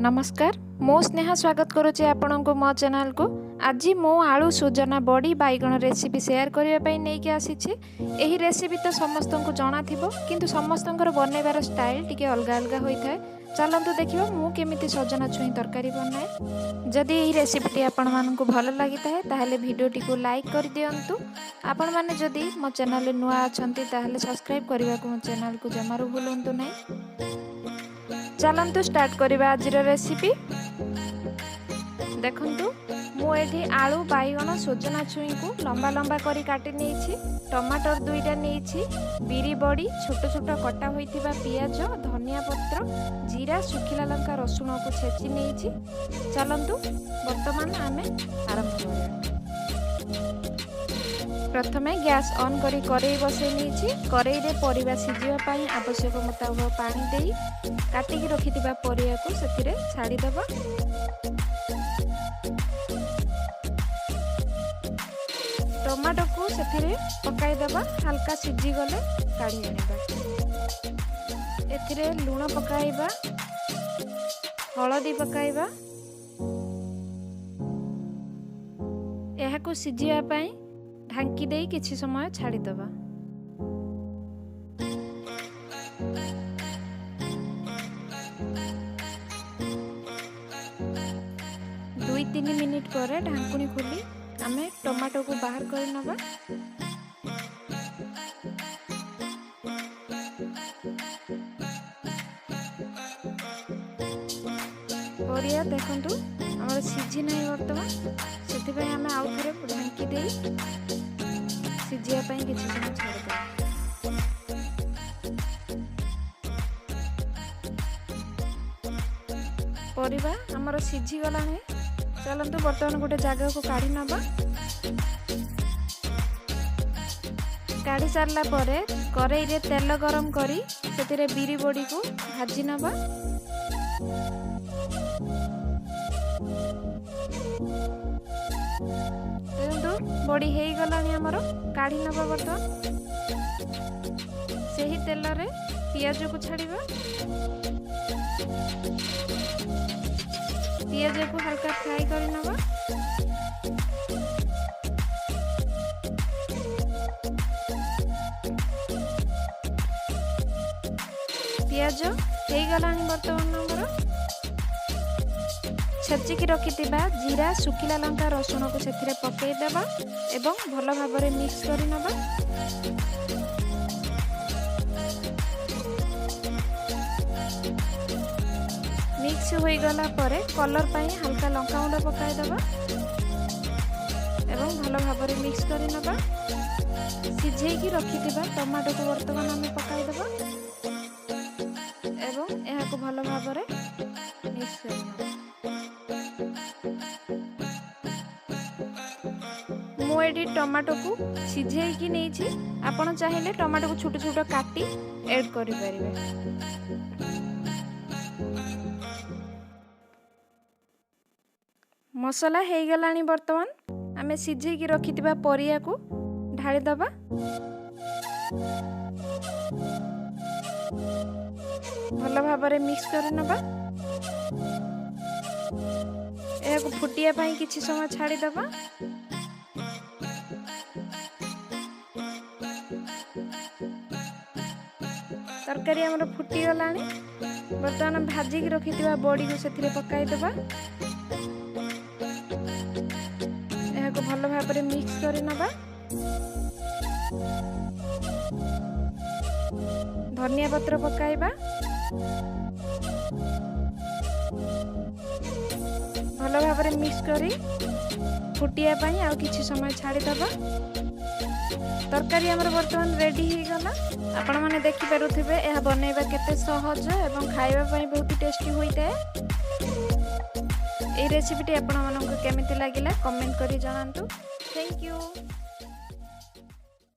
नमस्कार मो स्नेहा स्वागत करुच्ची आपण को मो चैनल को। आज मो आलू सुजना बड़ी बैगण रेसिपी शेयर करने नहीं आसी। यही रेसिपी तो समस्त को जना थिबो किंतु समस्त बनैबार स्टाइल टिके अलग अलग होता है। चलतु देखिए मु केमिति सजना छुई तरकारी बनाए। जदि यही रेसिपीटी आपण मानक भल लगी है ताहले वीडियोटी को लाइक कर दियंतु। आपण माने जदि मो चैनल नुआ अछंती ताहले सब्सक्राइब करने को मो चैनल को जमारू भूलंतु नहीं। चलतु स्टार्ट करवा आज रेसिपी। देखंतु मु एठी आलू बैगण सोजना छुई को लंबा लंबा करी काटी नेछि। टमाटर दुईटा नेछि, बिरी बड़ी छोट छोट कटा होइथिबा पियाज, धनिया पत्र, जीरा, सुखिला लंका, रसुण को छेची नेछि। चलंतु वर्तमान आमे आरंभ करिया। प्रथमे गैस ऑन करी करेई बसई नेछि। करेई रे परिबा सिजिबा पई आवश्यक मुताबिक पानी देई काटिकी रखिथिबा परिया को सेथिरे छाड़ी दबा। टमाटो को सेथिरे पकाई दबा। हल्का सिझी गले काढ़ी आनिबा। एथिरे लूण पकाइबा, हळदी पकाइबा। एहा को सिझिया पई ढांकी देई किछि समय छाड़ी दबा। दुई 3 मिनिट पर ढांकुनी खोली आमे टमाटो को बाहर कर नबा। परिया देखंतु हमर सिझी नै वर्तमान, सेति पय आमे आउ थरे ढांकी देई सिझिया पय किछि समय छाड़ दबा। परिबा हमर सिझी गलानी। चलतु बर्तमान गोटे जगह को काढ़ी नबा। काढ़ी सारला परे करेई रे तेल गरम करी सेतिरे बिरी बड़ी को भाजी नबा। देखंतु बड़ी हेई गलानी हमर, काढ़ी नबा। बर्तमान सेही तेल रे पियाज को छाड़ीबा। पियाज को हल्का फ्राई कर नबा। पियाज हे गलानी वर्तमान नंबर। छेचिकी रखिथिबा जीरा, सुखिला लंका, रसुण को सेथिरे पकेई देबा एवं भल भाबरे मिक्स करि नबा। मिक्स हो गला परे कलर पाई हल्का लंका गुंड पकाई दबा एवं भल भाबरे मिक्स करि नबा। सिझेकी रखिथिबा टमाटो को वर्तमान आमे पकाई दबा एवं एहा को भल भाबरे मिक्स करि नबा। मु एडी टमाटो को सिझेकी नेछि। आपण चाहिले टमाटो को छोट छोट काटी ऐड करि परिबे। मसला हे गलानी वर्तमान आमे सिझेकी रखिथिबा परिया को ढाली दबा। भल भाबरे मिक्स कर नबा। एहा को फुटिया पई किछि समय छाड़ी दबा। तरकारी हमर फुटी गलानी। वर्तमान भाजी की रखिथिबा बड़ी को सेथिरे पकाई दबा। को भल भाबरे मिक्स करि नबा। धनिया पत्र पकाइबा। भल भाबरे मिक्स करी फुटिया पई आ किछि समय छाड़ी दबा। तरकारी हमर वर्तमान रेडी हे गला। आपण माने देखि पारुथिबे एहा बनैबा केते सहज एवं खाइबा पई बहुत टेस्टी होइते। এই রেসিপিটি আপনার কেমিতি লাগিলা কমেন্ট করে জানাନ୍ତୁ। Thank you.